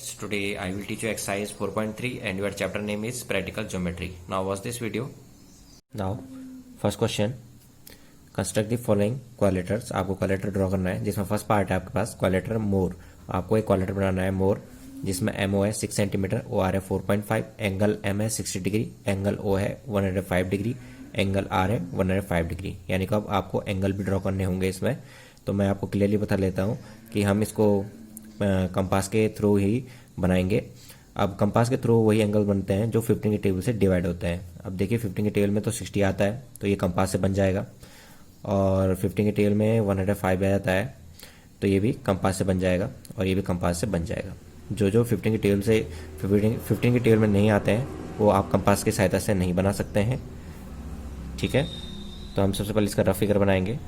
students, today I will teach you exercise 4.3 and your chapter name is practical geometry. Now watch this video. Now first question, construct the following quadrilaters. आपको quadrilateral draw करना है जिसमें first part है आपके पास quadrilateral मोर. आपको एक quadrilateral बनाना है मोर जिसमें MO है 6 सेंटीमीटर, OR है 4.5, एंगल M है 60 डिग्री, एंगल O है 105 डिग्री, एंगल R है 105 डिग्री. यानी कि अब आपको एंगल भी ड्रॉ करने होंगे इसमें. तो मैं आपको क्लियरली बता लेता हूँ कि हम इसको कंपास के थ्रू ही बनाएंगे. अब कंपास के थ्रू वही एंगल बनते हैं जो 15 के टेबल से डिवाइड होते हैं. अब देखिए 15 के टेबल में तो 60 आता है तो ये कंपास से बन जाएगा, और 15 के टेबल में 105 आ जाता है तो ये भी कंपास से बन जाएगा, और ये भी कंपास से बन जाएगा. जो जो 15 के टेबल से 15 के टेबल में नहीं आते हैं वो आप कंपास की सहायता से नहीं बना सकते हैं. ठीक है, तो हम सबसे पहले इसका रफ फिगर बनाएंगे.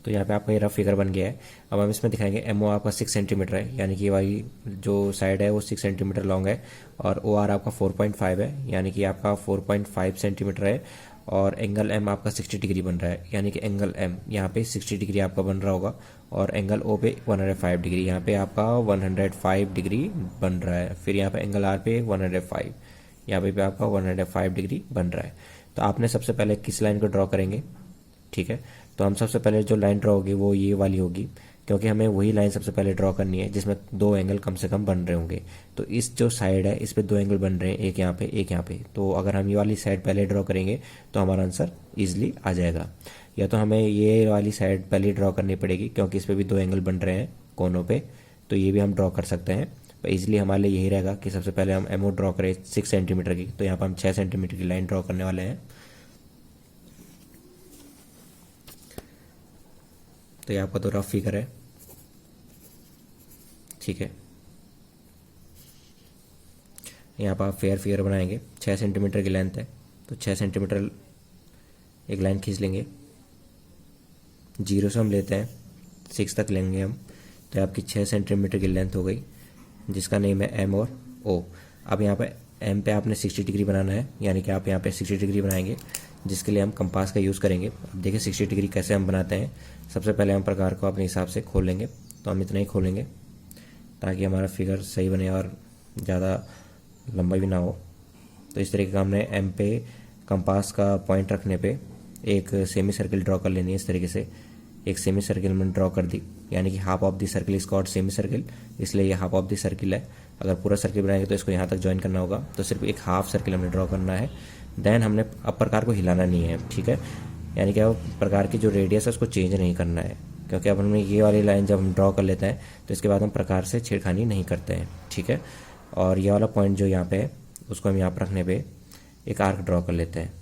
तो यहाँ पे आपका ये रफ फिगर बन गया है. अब हम इसमें दिखाएंगे MO आपका 6 सेंटीमीटर है, यानी कि वाली जो साइड है वो 6 सेंटीमीटर लॉन्ग है, और OR आपका 4.5 है, यानी कि आपका 4.5 सेंटीमीटर है, और एंगल M आपका 60 डिग्री बन रहा है, यानी कि एंगल M यहाँ पे 60 डिग्री आपका बन रहा होगा, और एंगल O पे 105 डिग्री, यहाँ पे आपका 105 डिग्री बन रहा है. फिर यहाँ पे एंगल R पे 105, यहाँ पे आपका 105 डिग्री बन रहा है. तो आपने सबसे पहले किस लाइन को ड्रॉ करेंगे. ठीक है, तो हम सबसे पहले जो लाइन ड्रॉ होगी वो ये वाली होगी, क्योंकि हमें वही लाइन सबसे पहले ड्रॉ करनी है जिसमें दो एंगल कम से कम बन रहे होंगे. तो इस जो साइड है इस पे दो एंगल बन रहे हैं, एक यहाँ पे एक यहाँ पे. तो अगर हम ये वाली साइड पहले ड्रॉ करेंगे तो हमारा आंसर ईजिली आ जाएगा. या तो हमें ये वाली साइड पहले ड्रॉ करनी पड़ेगी क्योंकि इस पर भी दो एंगल बन रहे हैं कोनों पे, तो ये भी हम ड्रॉ कर सकते हैं. पर ईजिली हमारे लिए यही रहेगा कि सबसे पहले हम MO ड्रॉ करें 6 सेंटीमीटर की. तो यहाँ पर हम 6 सेंटीमीटर की लाइन ड्रॉ करने वाले हैं. तो ये आपका तो रफ फिगर है. ठीक है, यहाँ पर आप फेयर फिगर बनाएंगे. 6 सेंटीमीटर की लेंथ है तो 6 सेंटीमीटर एक लाइन खींच लेंगे. 0 से हम लेते हैं 6 तक लेंगे हम, तो आपकी 6 सेंटीमीटर की लेंथ हो गई जिसका नेम है M और O. अब यहाँ पे M पे आपने 60 डिग्री बनाना है, यानी कि आप यहाँ पे 60 डिग्री बनाएंगे जिसके लिए हम कंपास का यूज़ करेंगे. अब देखिए 60 डिग्री कैसे हम बनाते हैं. सबसे पहले हम प्रकार को अपने हिसाब से खोल लेंगे. तो हम इतना ही खोलेंगे ताकि हमारा फिगर सही बने और ज़्यादा लंबा भी ना हो. तो इस तरीके का हमने M पे कंपास का पॉइंट रखने पे एक सेमी सर्किल ड्रॉ कर लेनी है. इस तरीके से एक सेमी सर्किल मैंने ड्रॉ कर दी, यानी कि half of the circle is called semi circle, इसलिए ये हाफ ऑफ द सर्किल है. अगर पूरा सर्किल बनाएंगे तो इसको यहाँ तक ज्वाइन करना होगा, तो सिर्फ एक हाफ सर्किल हमें ड्रॉ करना है. देन हमने अब प्रकार को हिलाना नहीं है. ठीक है, यानी कि अब प्रकार की जो रेडियस है उसको चेंज नहीं करना है, क्योंकि अब हमने ये वाली लाइन जब हम ड्रॉ कर लेते हैं तो इसके बाद हम प्रकार से छेड़खानी नहीं करते हैं. ठीक है, और ये वाला पॉइंट जो यहाँ पे है उसको हम यहाँ पर रखने पे एक आर्क ड्रॉ कर लेते हैं.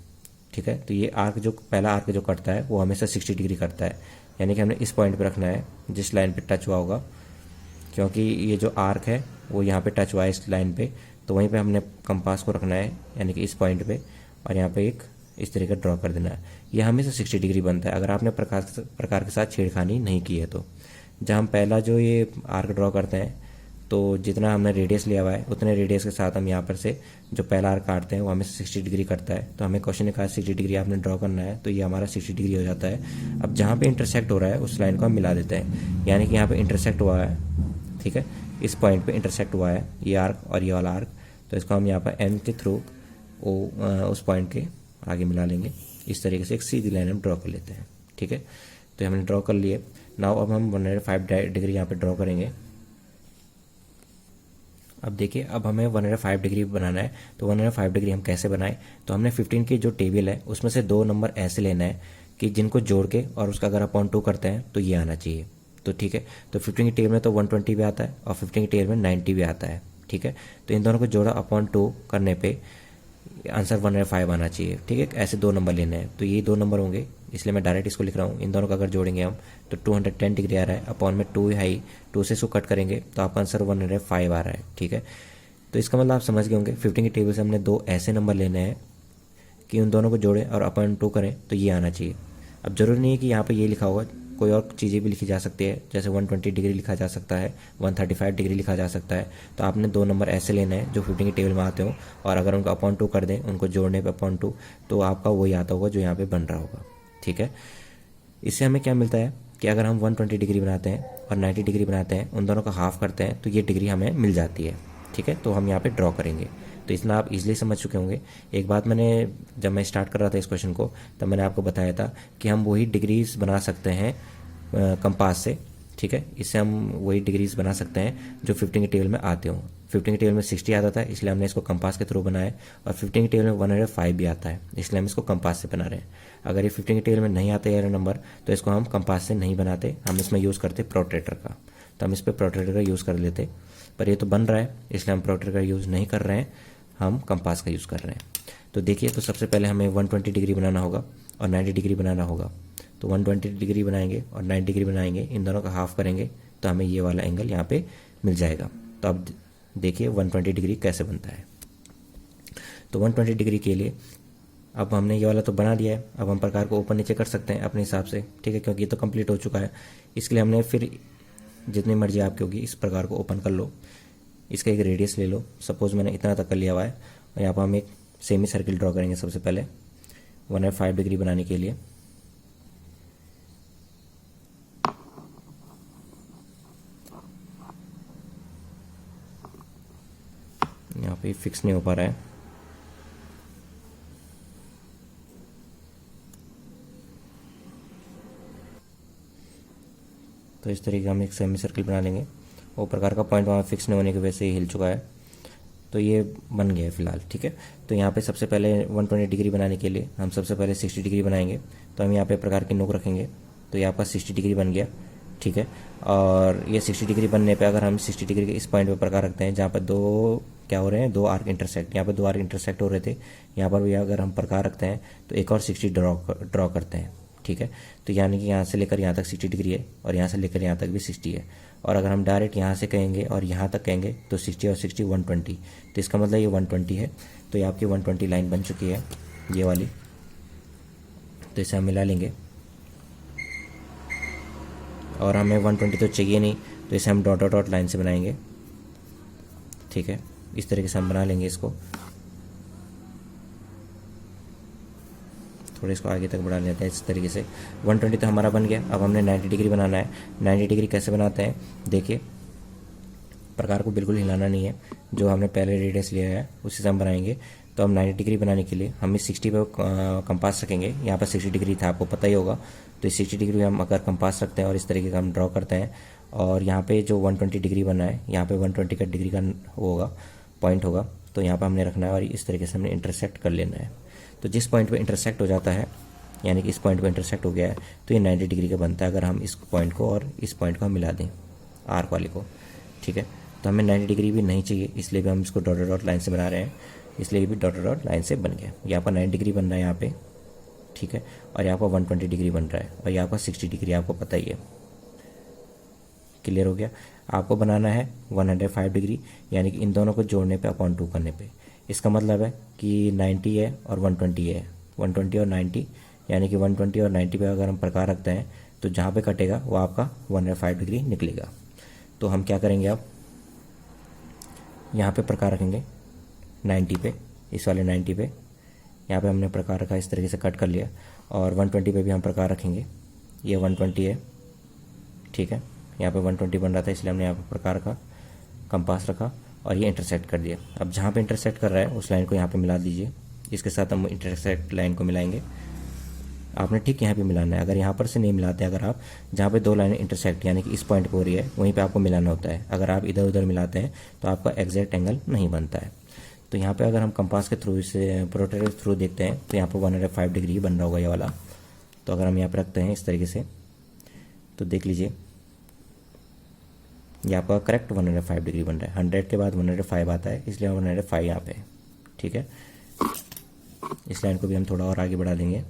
ठीक है, तो ये आर्क जो पहला आर्क जो कटता है वो हमेशा 60 डिग्री करता है, यानी कि हमने इस पॉइंट पे रखना है जिस लाइन पे टच हुआ होगा, क्योंकि ये जो आर्क है वो यहाँ पे टच हुआ है इस लाइन पे, तो वहीं पे हमने कंपास को रखना है, यानी कि इस पॉइंट पे, और यहाँ पे एक इस तरीके ड्रॉ कर देना है. ये हमेशा 60 डिग्री बनता है अगर आपने प्रकार के साथ छेड़खानी नहीं की है. तो जब हम पहला जो ये आर्क ड्रॉ करते हैं तो जितना हमने रेडियस लिया हुआ है उतने रेडियस के साथ हम यहाँ पर से जो पहला आर्क काटते हैं वो हमें 60 डिग्री करता है. तो हमें क्वेश्चन ने कहा 60 डिग्री आपने ड्रॉ करना है, तो ये हमारा 60 डिग्री हो जाता है. अब जहाँ पे इंटरसेक्ट हो रहा है उस लाइन को हम मिला देते हैं, यानी कि यहाँ पे इंटरसेक्ट हुआ है. ठीक है, इस पॉइंट पे इंटरसेक्ट हुआ है ये आर्क और ये वाला आर्क, तो इसको हम यहाँ पर M के थ्रू उस पॉइंट के आगे मिला लेंगे. इस तरीके से एक सीधी लाइन हम ड्रॉ कर लेते हैं. ठीक है, तो हमने ड्रॉ कर लिए. नाउ अब हम 105 डिग्री यहाँ पे ड्रॉ करेंगे. अब देखिए अब हमें 105 डिग्री बनाना है. तो 105 डिग्री हम कैसे बनाएं. तो हमने 15 की जो टेबल है उसमें से दो नंबर ऐसे लेना है कि जिनको जोड़ के और उसका अगर अपॉन 2 करते हैं तो ये आना चाहिए. तो ठीक है, तो 15 की टेबल में तो 120 भी आता है और 15 की टेबल में 90 भी आता है. ठीक है, तो इन दोनों को जोड़ा अपॉन 2 करने पे आंसर 105 आना चाहिए. ठीक है, ऐसे दो नंबर लेने हैं, तो ये दो नंबर होंगे, इसलिए मैं डायरेक्ट इसको लिख रहा हूँ. इन दोनों का अगर जोड़ेंगे हम तो 210 डिग्री आ रहा है, अपॉन में 2 हाई 2 से इसको कट करेंगे तो आपका आंसर 105 आ रहा है. ठीक है, तो इसका मतलब आप समझ गए होंगे 15 की टेबल से हमने दो ऐसे नंबर लेने हैं कि उन दोनों को जोड़ें और अपॉन 2 करें तो ये आना चाहिए. अब जरूरी नहीं है कि यहाँ पर ये लिखा होगा, कोई और चीज़ें भी लिखी जा सकती है, जैसे 120 डिग्री लिखा जा सकता है, 135 डिग्री लिखा जा सकता है. तो आपने दो नंबर ऐसे लेने हैं जो 15 की टेबल में आते हो, और अगर उनको अपॉन 2 कर दें, उनको जोड़ने पे अपॉन 2, तो आपका वही आता होगा जो यहाँ पे बन रहा होगा. ठीक है, इससे हमें क्या मिलता है कि अगर हम 120 डिग्री बनाते हैं और 90 डिग्री बनाते हैं, उन दोनों का हाफ करते हैं तो ये डिग्री हमें मिल जाती है। ठीक है, तो हम यहाँ पे ड्रॉ करेंगे। तो इतना आप इजीली समझ चुके होंगे। एक बात मैंने जब मैं स्टार्ट कर रहा था इस क्वेश्चन को, तब मैंने आपको बताया था कि हम वही डिग्रीज बना सकते हैं कंपास से। ठीक है, इससे हम वही डिग्रीज बना सकते हैं जो 15 के टेबल में आते हों। 15 के टेबल में 60 आता था, इसलिए हमने इसको कंपास के थ्रू बनाया, और 15 के टेबल में 105 भी आता है, इसलिए हम इसको कंपास से बना रहे हैं। अगर ये 15 के टेबल में नहीं आता है नंबर, तो इसको हम कंपास से नहीं बनाते, हम इसमें यूज़ करते प्रोट्रेटर का। तो हम इस पर प्रोट्रेटर का यूज़ कर लेते, पर ये तो बन रहा है, इसलिए हम प्रोट्रेटर का यूज़ नहीं कर रहे हैं, हम कंपास का यूज़ कर रहे हैं। तो देखिए, तो सबसे पहले हमें 120 डिग्री बनाना होगा और 90 डिग्री बनाना होगा। तो 120 डिग्री बनाएंगे और 90 डिग्री बनाएंगे, इन दोनों का हाफ करेंगे तो हमें ये वाला एंगल यहाँ पे मिल जाएगा। तो अब देखिए 120 डिग्री कैसे बनता है। तो 120 डिग्री के लिए अब हमने ये वाला तो बना दिया है, अब हम प्रकार को ऊपर नीचे कर सकते हैं अपने हिसाब से। ठीक है, क्योंकि ये तो कंप्लीट हो चुका है, इसके लिए हमने फिर जितनी मर्जी आपकी होगी इस प्रकार को ओपन कर लो। इसका एक रेडियस ले लो, सपोज मैंने इतना तक कर लिया हुआ है, और यहाँ पर हम एक सेमी सर्किल ड्रॉ करेंगे सबसे पहले 105 डिग्री बनाने के लिए। यहाँ पे फिक्स नहीं हो पा रहा है, तो इस तरीके का हम एक सेमी सर्किल बना लेंगे। वो प्रकार का पॉइंट वहाँ फिक्स नहीं होने की वजह से हिल चुका है, तो ये बन गया है फिलहाल। ठीक है, तो यहाँ पे सबसे पहले 120 डिग्री बनाने के लिए हम सबसे पहले 60 डिग्री बनाएंगे। तो हम यहाँ पे प्रकार की नोक रखेंगे, तो ये आपका 60 डिग्री बन गया। ठीक है, और ये 60 डिग्री बनने पे अगर हम 60 डिग्री के इस पॉइंट पे प्रकार रखते हैं जहाँ पर दो क्या हो रहे हैं, दो आर्क इंटरसेक्ट, यहाँ पर दो आर्क इंटरसेक्ट हो रहे थे, यहाँ पर भी अगर हम प्रकार रखते हैं तो एक और 60 ड्रॉ करते हैं। ठीक है, तो यानी कि यहाँ से लेकर यहाँ तक 60 डिग्री है और यहाँ से लेकर यहाँ तक भी 60 है। और अगर हम डायरेक्ट यहाँ से कहेंगे और यहाँ तक कहेंगे तो 60 और 60 120, तो इसका मतलब ये 120 है। तो ये आपकी 120 लाइन बन चुकी है, ये वाली। तो इसे हम मिला लेंगे, और हमें 120 तो चाहिए नहीं, तो इसे हम डॉट डॉट डॉट लाइन से बनाएंगे। ठीक है, इस तरीके से हम बना लेंगे इसको। थोड़ा इसको आगे तक बढ़ा लेते हैं इस तरीके से। 120 तो हमारा बन गया। अब हमने 90 डिग्री बनाना है। 90 डिग्री कैसे बनाते हैं, देखिए, प्रकार को बिल्कुल हिलाना नहीं है, जो हमने पहले रेडियस लिया है उसी से हम बनाएंगे। तो हम 90 डिग्री बनाने के लिए हम इस 60 पे कंपास रखेंगे। यहाँ पर 60 डिग्री था, आपको पता ही होगा। तो इस 60 डिग्री हम अगर कंपास रखते हैं और इस तरीके का हम ड्रॉ करते हैं, और यहाँ पे जो 120 डिग्री बना है, यहाँ पे 120 का डिग्री का होगा, पॉइंट होगा, तो यहाँ पर हमने रखना है और इस तरीके से हमने इंटरसेक्ट कर लेना है। तो जिस पॉइंट पे इंटरसेक्ट हो जाता है, यानी कि इस पॉइंट पे इंटरसेक्ट हो गया है, तो ये 90 डिग्री का बनता है अगर हम इस पॉइंट को और इस पॉइंट को हम मिला दें, आर्क वाले को। ठीक है, तो हमें 90 डिग्री भी नहीं चाहिए, इसलिए भी हम इसको डॉट डॉट लाइन से बना रहे हैं, इसलिए भी डॉट डॉट लाइन से बन गया। यहाँ पर 90 डिग्री बन रहा है यहाँ पे। ठीक है, और यहाँ पर 120 डिग्री बन रहा है, और यहाँ पर 60 डिग्री, आपको पता ही है। क्लियर हो गया। आपको बनाना है 105 डिग्री, यानी कि इन दोनों को जोड़ने पे अपॉन 2 करने पे। इसका मतलब है कि 90 है और 120 है, 120 और 90, यानी कि 120 और 90 पे अगर हम प्रकार रखते हैं तो जहाँ पे कटेगा वो आपका 105 डिग्री निकलेगा। तो हम क्या करेंगे, अब यहाँ पे प्रकार रखेंगे 90 पे, इस वाले 90 पे। यहाँ पे हमने प्रकार रखा, इस तरीके से कट कर लिया, और 120 पे भी हम प्रकार रखेंगे। ये 120 है। ठीक है, यहाँ पे 120 बन रहा था, इसलिए हमने यहाँ पे प्रकार रखा, कंपास रखा, और ये इंटरसेक्ट कर दिया। अब जहाँ पे इंटरसेक्ट कर रहा है उस लाइन को यहाँ पे मिला दीजिए, इसके साथ हम इंटरसेक्ट लाइन को मिलाएंगे। आपने ठीक यहाँ पे मिलाना है, अगर यहाँ पर से नहीं मिलाते, अगर आप जहाँ पे दो लाइनें इंटरसेक्ट यानी कि इस पॉइंट पे हो रही है वहीं पे आपको मिलाना होता है। अगर आप इधर उधर मिलाते हैं तो आपका एग्जैक्ट एंगल नहीं बनता है। तो यहाँ पे अगर हम कंपास के थ्रू, इसे प्रोट्रैक्टर के थ्रू देखते हैं, तो यहाँ पर 105 डिग्री बन रहा होगा ये वाला। तो अगर हम यहाँ पर रखते हैं इस तरीके से, तो देख लीजिए ये आपका करेक्ट 105 डिग्री बन रहा है। 100 के बाद 105 आता है, इसलिए 105 यहाँ पे है। ठीक है, इस लाइन को भी हम थोड़ा और आगे बढ़ा देंगे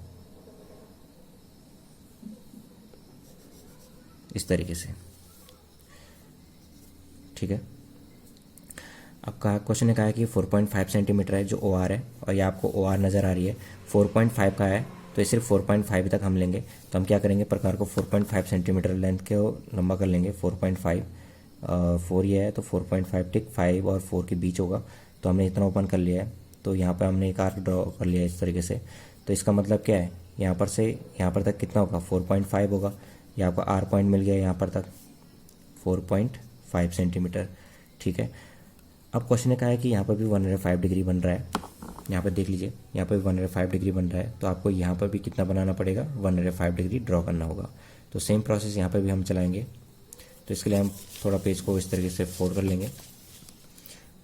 इस तरीके से। ठीक है, अब क्वेश्चन ने कहा है कि 4.5 सेंटीमीटर है जो OR है, और ये आपको OR नज़र आ रही है। 4.5 का है, तो ये सिर्फ 4.5 तक हम लेंगे। तो हम क्या करेंगे, प्रकार को 4.5 सेंटीमीटर लेंथ के लंबा कर लेंगे। 4.5 4 ये है, तो 4.5 टिक 5 और 4 के बीच होगा। तो हमने इतना ओपन कर लिया है, तो यहाँ पे हमने एक आर्क ड्रॉ कर लिया है इस तरीके से। तो इसका मतलब क्या है, यहाँ पर से यहाँ पर तक कितना होगा, 4.5 होगा, ये आपका आर पॉइंट मिल गया यहाँ पर तक 4.5 सेंटीमीटर, ठीक है। अब क्वेश्चन ने कहा है कि यहाँ पर भी 105 डिग्री बन रहा है, यहाँ पर देख लीजिए यहाँ पर भी 105 डिग्री बन रहा है, तो आपको यहाँ पर भी कितना बनाना पड़ेगा, 105 डिग्री ड्रॉ करना होगा। तो सेम प्रोसेस यहाँ पर भी हम चलाएंगे। तो इसके लिए हम थोड़ा पेज को इस तरीके से फोल्ड कर लेंगे।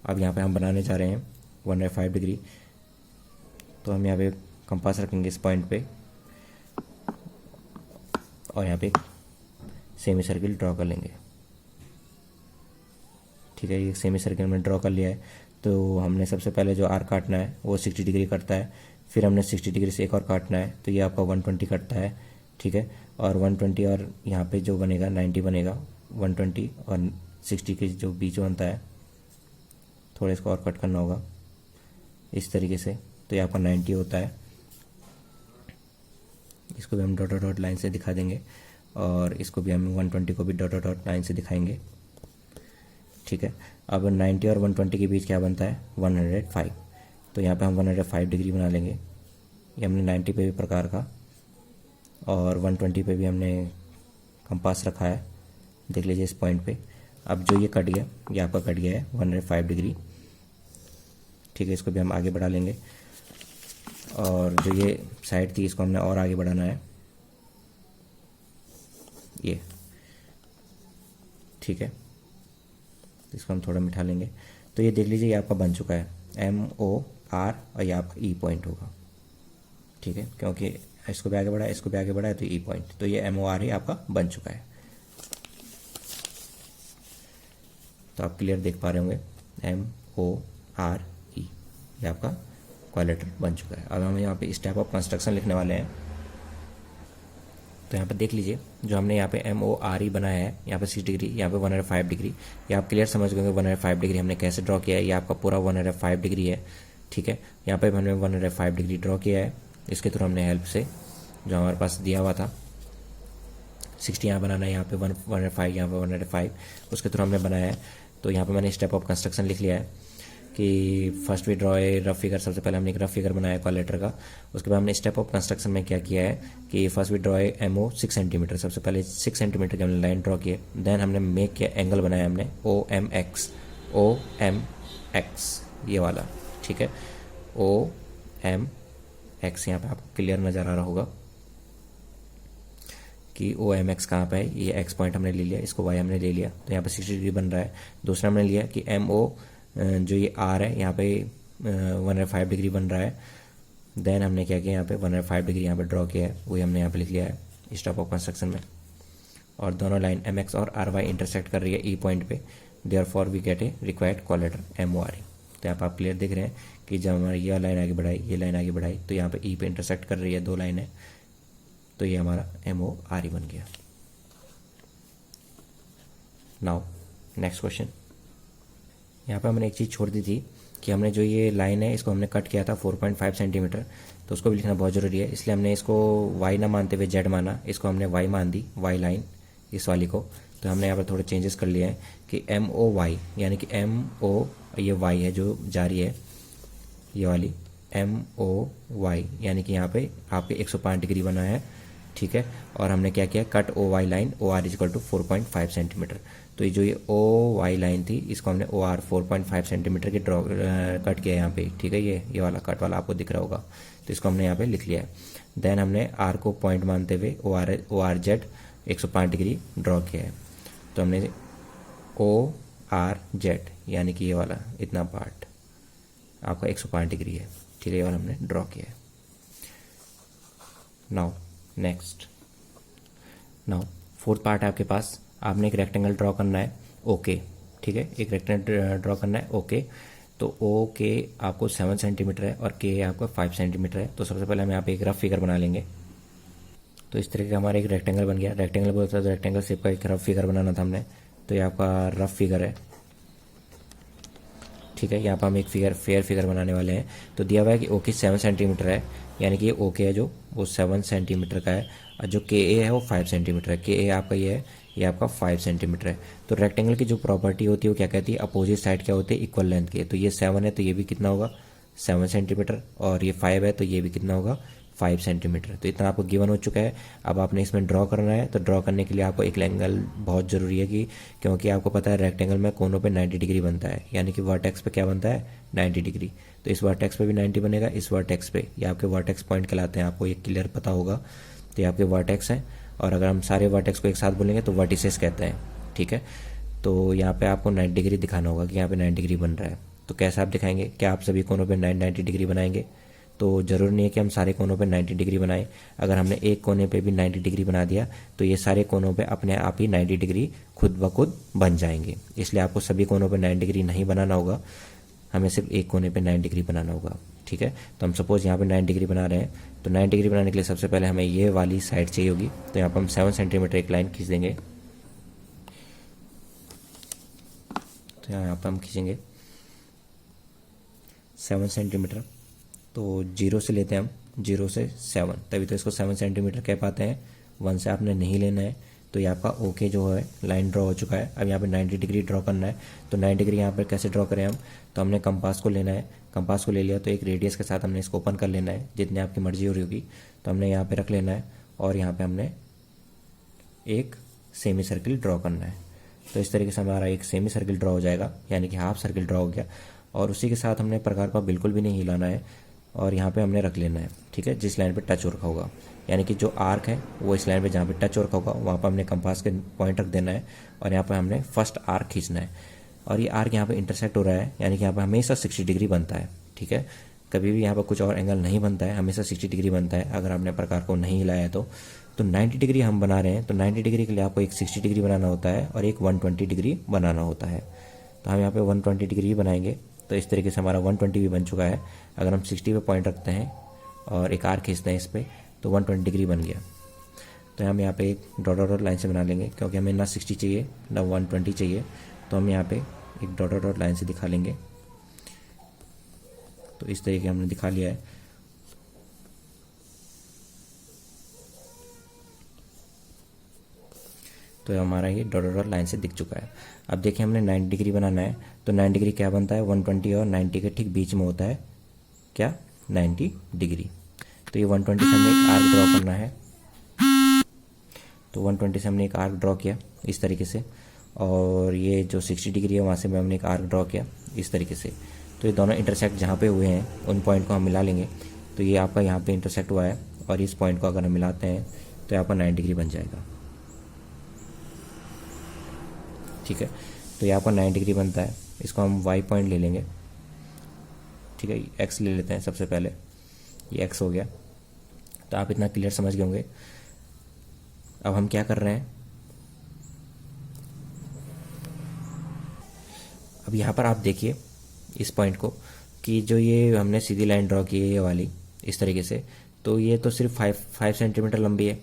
अब यहाँ पे हम बनाने जा रहे हैं 105 डिग्री, तो हम यहाँ पे कंपास रखेंगे इस पॉइंट पे और यहाँ पे एक सेमी सर्किल ड्रॉ कर लेंगे, ठीक है। ये सेमी सर्किल में ड्रॉ कर लिया है। तो हमने सबसे पहले जो आर काटना है वो 60 डिग्री करता है, फिर हमने 60 डिग्री से एक और काटना है, तो ये आपका 120 कटता है, ठीक है। और 120 और यहाँ पे जो बनेगा 90 बनेगा, 120 और 60 के जो बीच बनता है, थोड़ा इसको और कट करना होगा इस तरीके से, तो ये आपका 90 होता है। इसको भी हम डॉट डॉट लाइन से दिखा देंगे और इसको भी हम 120 को भी डॉट डॉट लाइन से दिखाएंगे, ठीक है। अब 90 और 120 के बीच क्या बनता है, 105। तो यहाँ पे हम 105 डिग्री बना लेंगे। ये हमने 90 पे भी प्रकार का और 120 पे भी हमने कंपास रखा है, देख लीजिए इस पॉइंट पे। अब जो ये कट गया, ये आपका कट गया है 105 डिग्री, ठीक है। इसको भी हम आगे बढ़ा लेंगे और जो ये साइड थी इसको हमने और आगे बढ़ाना है, ये, ठीक है। इसको हम थोड़ा मिठा लेंगे। तो ये देख लीजिए ये आपका बन चुका है MOR और ये आपका E पॉइंट होगा, ठीक है, क्योंकि इसको भी आगे बढ़ा है, इसको भी आगे बढ़ा है, तो E पॉइंट, तो ये MOR ही आपका बन चुका है। तो आप क्लियर देख पा रहे होंगे MORE, ये आपका क्वाड्रिलेटरल बन चुका है। अब हम यहाँ पे इस टाइप ऑफ कंस्ट्रक्शन लिखने वाले हैं। तो यहाँ पे देख लीजिए जो हमने यहाँ पे MORE बनाया है, यहाँ पे 60 डिग्री, यहाँ पे 105 डिग्री, ये आप क्लियर समझ गए 105 डिग्री हमने कैसे ड्रॉ किया है। ये आपका पूरा 105 डिग्री है, ठीक है। यहाँ पे हमने 105 डिग्री ड्रॉ किया है, इसके थ्रू हमने हेल्प से जो हमारे पास दिया हुआ था 60 यहाँ बनाना है, यहाँ पे 105, यहाँ पे 105, उसके थ्रू हमने बनाया है। तो यहाँ पे मैंने स्टेप ऑफ कंस्ट्रक्शन लिख लिया है कि first we draw a rough figure. सबसे पहले हमने एक रफ फिगर बनाया क्वाड्रिलेटरल का। उसके बाद हमने स्टेप ऑफ कंस्ट्रक्शन में क्या किया है कि first we draw a MO 6 centimetre, सबसे पहले 6 सेंटीमीटर की हमने लाइन ड्रॉ की है। देन हमने मेक किया एंगल बनाया हमने OMX, ये वाला, ठीक है, OMX। यहाँ पे आपको क्लियर नज़र आ रहा होगा कि OMX कहाँ पे है। ये X पॉइंट हमने ले लिया, इसको Y हमने ले लिया, तो यहाँ पे 60 डिग्री बन रहा है। दूसरा हमने लिया कि MO जो ये R है यहाँ पे 105 डिग्री बन रहा है। देन हमने क्या किया, यहाँ पे 105 डिग्री यहाँ पे ड्रॉ किया है, वही हमने यहाँ पे लिख लिया है स्टेप ऑफ कंस्ट्रक्शन में। और दोनों लाइन MX और RY इंटरसेक्ट कर रही है E पॉइंट पे, therefore we get a required quadrilateral MORE। तो यहाँ पर आप क्लियर देख रहे हैं कि जब हमारी ये लाइन आगे बढ़ाई, ये लाइन आगे बढ़ाई, तो यहाँ पे E पे इंटरसेक्ट कर रही है, दो लाइन है, तो ये हमारा MORE बन गया। Now next question. यहाँ पे हमने एक चीज़ छोड़ दी थी कि हमने जो ये लाइन है इसको हमने कट किया था 4.5 सेंटीमीटर, तो उसको भी लिखना बहुत ज़रूरी है। इसलिए हमने इसको Y ना मानते हुए Z माना, इसको हमने Y मान दी, Y लाइन इस वाली को। तो हमने यहाँ पर थोड़े चेंजेस कर लिए हैं कि MOY, यानी कि MO ये Y है जो जा रही है, ये वाली MOY, यानी कि यहाँ पे आपके 105 डिग्री बना है, ठीक है। और हमने क्या किया, cut OY line OR equal to 4.5 centimetre. तो ये जो ये OY लाइन थी इसको हमने OR 4.5 सेंटीमीटर की ड्रॉ कट किया यहाँ पे, ठीक है। ये वाला कट वाला आपको दिख रहा होगा, तो इसको हमने यहाँ पे लिख लिया है। देन हमने R को पॉइंट मानते हुए ORZ 105 डिग्री ड्रॉ किया है। तो हमने ORZ यानी कि ये वाला इतना पार्ट आपका 105 डिग्री है, ठीक है, ये वाला हमने ड्रॉ किया है। Now next, now fourth part है आपके पास, आपने एक रेक्टेंगल ड्रॉ करना है, ओके, ठीक है, एक रेक्टेंगल ड्रॉ करना है, ओके। तो ओके आपको 7 सेंटीमीटर है और के आपको 5 सेंटीमीटर है। तो सबसे पहले हम यहाँ पे एक रफ फिगर बना लेंगे। तो इस तरीके का हमारा एक रेक्टेंगल बन गया। रेक्टेंगल बोलता है तो रेक्टेंगल शेप का एक रफ फिगर बनाना था हमने, तो ये आपका रफ फिगर है, ठीक है। यहाँ पर हम एक फेयर फिगर बनाने वाले हैं। तो दिया हुआ है कि ओके 7 सेंटीमीटर है, यानी कि ये ओके है जो वो 7 सेंटीमीटर का है, और जो के ए है वो 5 सेंटीमीटर है। के ए आपका ये है, ये आपका 5 सेंटीमीटर है। तो रेक्टेंगल की जो प्रॉपर्टी होती है वो क्या कहती है, अपोजिट साइड क्या होते हैं, इक्वल लेंथ के। तो ये 7 है तो ये भी कितना होगा, 7 सेंटीमीटर, और ये 5 है तो ये भी कितना होगा, 5 सेंटीमीटर। तो इतना आपको गिवन हो चुका है। अब आपने इसमें ड्रॉ करना है, तो ड्रॉ करने के लिए आपको एक एंगल बहुत ज़रूरी है कि क्योंकि आपको पता है रेक्टेंगल में कोनों पे 90 डिग्री बनता है, यानी कि वर्टेक्स पे क्या बनता है 90 डिग्री। तो इस वर्टेक्स पे भी 90 बनेगा, इस वर्टेक्स पे, ये आपके वर्टेक्स पॉइंट कहलाते हैं, आपको ये क्लियर पता होगा। तो ये आपके वर्टेक्स हैं, और अगर हम सारे वर्टेक्स को एक साथ बोलेंगे तो वर्टिसेस कहते हैं, ठीक है। तो यहाँ पे आपको 90 डिग्री दिखाना होगा कि यहाँ पे 90 डिग्री बन रहा है। तो कैसे आप दिखाएंगे, क्या आप सभी कोनों पे 90 डिग्री बनाएंगे? तो ज़रूर नहीं है कि हम सारे कोनों पे 90 डिग्री बनाएं। अगर हमने एक कोने पे भी 90 डिग्री बना दिया तो ये सारे कोनों पे अपने आप ही 90 डिग्री खुद ब खुद बन जाएंगे। इसलिए आपको सभी कोनों पे 90 डिग्री नहीं बनाना होगा, हमें सिर्फ एक कोने पे 90 डिग्री बनाना होगा, ठीक है। तो हम सपोज यहाँ पे 90 डिग्री बना रहे हैं, तो 90 डिग्री बनाने के लिए सबसे पहले हमें ये वाली साइड चाहिए होगी। तो यहाँ पर हम 7 सेंटीमीटर एक लाइन खींच देंगे। तो यहाँ पर हम खींचेंगे 7 सेंटीमीटर। तो 0 से लेते हैं हम, 0 से 7, तभी तो इसको 7 सेंटीमीटर कह पाते हैं। 1 से आपने नहीं लेना है। तो ये आपका ओके जो है लाइन ड्रॉ हो चुका है। अब यहाँ पे 90 डिग्री ड्रॉ करना है। तो 90 डिग्री यहाँ पर कैसे ड्रॉ करें हम, तो हमने कंपास को लेना है, कंपास को ले लिया तो एक रेडियस के साथ हमने इसको ओपन कर लेना है, जितने आपकी मर्जी हो रही होगी। तो हमने यहाँ पे रख लेना है, और यहाँ पे हमने एक सेमी सर्किल ड्रॉ करना है। तो इस तरीके से हमारा एक सेमी सर्किल ड्रॉ हो जाएगा, यानी कि हाफ सर्किल ड्रॉ हो गया। और उसी के साथ हमने प्रकार का बिल्कुल भी नहीं हिलाना है, और यहाँ पे हमने रख लेना है, ठीक है, जिस लाइन पे टच हो रखा होगा, यानी कि जो आर्क है वो इस लाइन पे जहाँ पे टच हो रखा होगा वहाँ पर हमने कंपास के पॉइंट रख देना है, और यहाँ पर हमने फर्स्ट आर्क खींचना है। और ये आर्क यहाँ पे इंटरसेक्ट हो रहा है, यानी कि यहाँ पर हमेशा 60 डिग्री बनता है, ठीक है। कभी भी यहाँ पर कुछ और एंगल नहीं बनता है, हमेशा 60 डिग्री बनता है अगर आपने प्रकार को नहीं हिलाया है तो 90 डिग्री हम बना रहे हैं, तो 90 डिग्री के लिए आपको एक 60 डिग्री बनाना होता है और एक 120 डिग्री बनाना होता है। तो हम यहाँ पे 120 डिग्री बनाएंगे। तो इस तरीके से हमारा 120 भी बन चुका है। अगर हम 60 पे पॉइंट रखते हैं और एक आर्क खींचते हैं इस पर, तो 120 डिग्री बन गया। तो हम यहाँ पे एक डॉट डॉट लाइन से बना लेंगे, क्योंकि हमें ना 60 चाहिए ना 120 चाहिए, तो हम यहाँ पे एक डॉट डॉट लाइन से दिखा लेंगे। तो इस तरीके हमने दिखा लिया है। तो हमारा ये डॉट डॉट लाइन से दिख चुका है। अब देखिए हमने 90 डिग्री बनाना है, तो 90 डिग्री क्या बनता है, 120 और 90 के ठीक बीच में होता है क्या, 90 डिग्री। तो ये 120 से हमने एक आर्क ड्रॉ करना है। तो 120 से हमने एक आर्क ड्रॉ किया इस तरीके से, और ये जो 60 डिग्री है वहाँ से भी हमने एक आर्क ड्रॉ किया इस तरीके से। तो ये दोनों इंटरसेक्ट जहाँ पे हुए हैं उन पॉइंट को हम मिला लेंगे। तो ये आपका यहाँ पे इंटरसेक्ट हुआ है, और इस पॉइंट को अगर हम मिलाते हैं तो यहाँ पर 90 डिग्री बन जाएगा, ठीक है। तो यहाँ पर 90 डिग्री बनता है। इसको हम वाई पॉइंट ले लेंगे, ठीक है, एक्स ले लेते हैं सबसे पहले, ये एक्स हो गया। तो आप इतना क्लियर समझ गए होंगे। अब हम क्या कर रहे हैं, अब यहाँ पर आप देखिए इस पॉइंट को कि जो ये हमने सीधी लाइन ड्रॉ की है ये वाली इस तरीके से, तो ये तो सिर्फ 5 सेंटीमीटर लंबी है,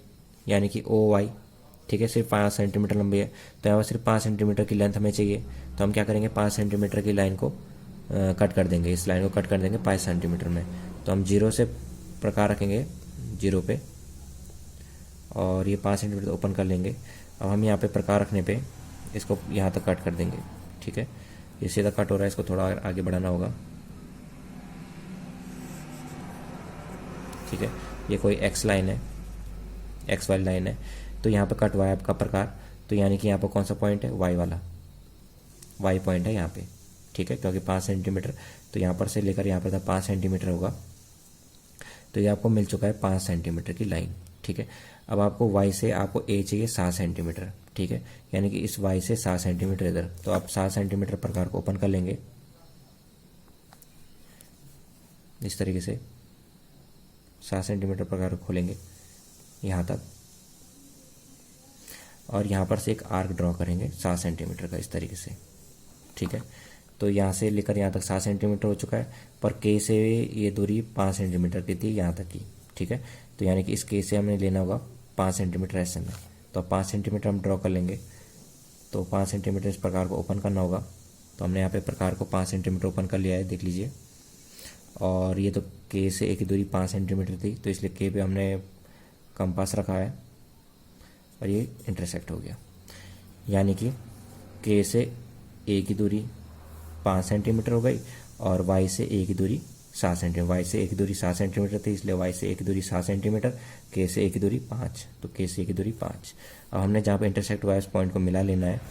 यानी कि ओ वाई, ठीक है, सिर्फ 5 सेंटीमीटर लंबी है। तो यहाँ पर सिर्फ 5 सेंटीमीटर की लेंथ हमें चाहिए। तो हम क्या करेंगे, 5 सेंटीमीटर की लाइन को कट कर देंगे, इस लाइन को कट कर देंगे 5 सेंटीमीटर में। तो हम 0 से प्रकार रखेंगे 0 पे, और ये 5 सेंटीमीटर ओपन कर लेंगे। अब हम यहाँ पे प्रकार रखने पे इसको यहाँ तक कट कर देंगे, ठीक है। ये सीधा कट हो रहा है, इसको थोड़ा आगे बढ़ाना होगा, ठीक है। ये कोई एक्स लाइन है, एक्स वाली लाइन है। तो यहाँ पे कट हुआ है आपका प्रकार, तो यानी कि यहाँ पर कौन सा पॉइंट है, वाई वाला, वाई पॉइंट है यहाँ पे, ठीक है, क्योंकि 5 सेंटीमीटर, तो यहाँ पर से लेकर यहाँ पर था 5 सेंटीमीटर होगा। तो ये आपको मिल चुका है 5 सेंटीमीटर की लाइन, ठीक है। अब आपको वाई से आपको ए चाहिए 7 सेंटीमीटर, ठीक है, यानी कि इस वाई से 7 सेंटीमीटर इधर। तो आप 7 सेंटीमीटर प्रकार को ओपन कर लेंगे इस तरीके से, 7 सेंटीमीटर प्रकार को खोलेंगे यहाँ तक, और यहाँ पर से एक आर्क ड्रॉ करेंगे 7 सेंटीमीटर का इस तरीके से, ठीक है। तो यहाँ से लेकर यहाँ तक 7 सेंटीमीटर हो चुका है, पर के से ये दूरी 5 सेंटीमीटर की थी यहाँ तक की, ठीक है। तो यानी कि इस के से हमें लेना होगा 5 सेंटीमीटर ऐसे में। तो 5 सेंटीमीटर हम ड्रॉ कर लेंगे। तो 5 सेंटीमीटर इस प्रकार को ओपन करना होगा। तो हमने यहाँ पे प्रकार को 5 सेंटीमीटर ओपन कर लिया है, देख लीजिए। और ये तो के से एक की दूरी 5 सेंटीमीटर थी, तो इसलिए के पे हमने कंपास रखा है और ये इंटरसेक्ट हो गया, यानी कि के से ए की दूरी 5 सेंटीमीटर हो गई और वाई से ए की दूरी 7 सेंटीमीटर, वाई से ए की दूरी 7 सेंटीमीटर थी, इसलिए वाई से ए की दूरी 7 सेंटीमीटर, के से ए की दूरी 5, तो के से ए की दूरी 5। अब हमने जहाँ पे इंटरसेक्ट हुआ है उस पॉइंट को मिला लेना है,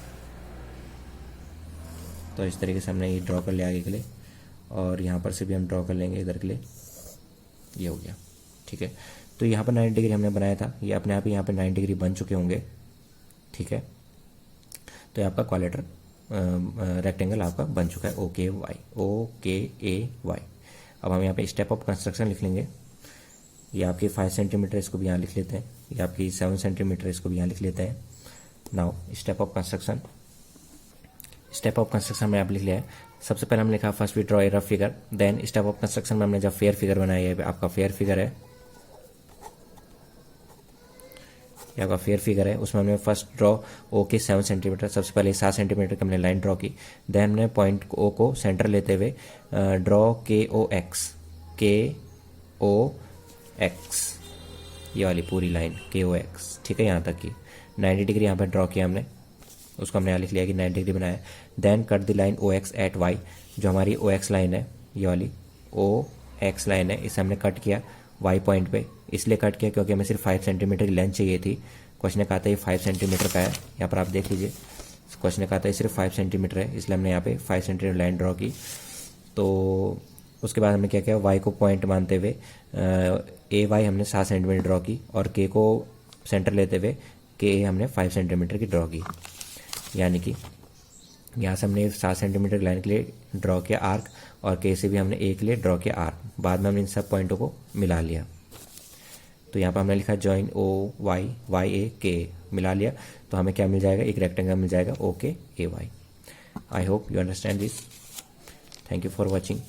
तो इस तरीके से हमने ये ड्रॉ कर लिया आगे के लिए, और यहाँ पर से भी हम ड्रॉ कर लेंगे इधर के लिए, ये हो गया। ठीक है, तो यहाँ पर 90 डिग्री हमने बनाया था, ये अपने आप ही यहाँ पर 90 डिग्री बन चुके होंगे। ठीक है, तो ये आपका क्वाड्रेटर रेक्टेंगल आपका बन चुका है, ओके ए वाई। अब हम यहाँ पे स्टेप ऑफ कंस्ट्रक्शन लिख लेंगे। ये आपकी 5 सेंटीमीटर, इसको भी यहाँ लिख लेते हैं। ये आपकी 7 सेंटीमीटर, इसको भी यहाँ लिख लेते हैं। Now step of construction, step of construction में आप लिख लिया है। सबसे पहले हमने लिखा first we draw a rough figure, then step of construction में हमने जब फेयर फिगर बनाया है, आपका फेयर फिगर है, ये आपका फेयर फिगर है, उसमें हमने फर्स्ट ड्रॉ ओ के 7 सेंटीमीटर, सबसे पहले 7 सेंटीमीटर की हमने लाइन ड्रॉ की। देन हमने पॉइंट ओ को सेंटर लेते हुए ड्रॉ के ओ एक्स, ये वाली पूरी लाइन के ओ एक्स। ठीक है, यहाँ तक की 90 डिग्री यहाँ पर ड्रॉ किया हमने, उसको हमने यहाँ लिख लिया कि 90 डिग्री बनाया। Then cut the line O X at Y, जो हमारी ओ एक्स लाइन है, ये वाली ओ एक्स लाइन है, इसे हमने कट किया वाई पॉइंट पे। इसलिए कट किया क्योंकि हमें सिर्फ 5 सेंटीमीटर की लेंथ चाहिए थी। क्वेश्चन ने कहा था ये 5 सेंटीमीटर का है, यहाँ पर आप देख लीजिए, क्वेश्चन ने कहा था ये सिर्फ 5 सेंटीमीटर है, इसलिए हमने यहाँ पे 5 सेंटीमीटर लाइन ड्रॉ की। तो उसके बाद हमने क्या किया, वाई को पॉइंट मानते हुए ए वाई हमने 7 सेंटीमीटर ड्रॉ की, और के को सेंटर लेते हुए के ए हमने 5 सेंटीमीटर की ड्रॉ की। यानी कि यहाँ से हमने 7 सेंटीमीटर की लाइन के लिए ड्रॉ किया आर्क, और के से भी हमने ए के लिए ड्रॉ किया आर्क। बाद में हमने इन सब पॉइंटों को मिला लिया, तो यहाँ पर हमने लिखा जॉइन ओ वाई ए के, मिला लिया, तो हमें क्या मिल जाएगा, एक रेक्टेंगल मिल जाएगा okay A Y. I hope you understand this. Thank you for watching.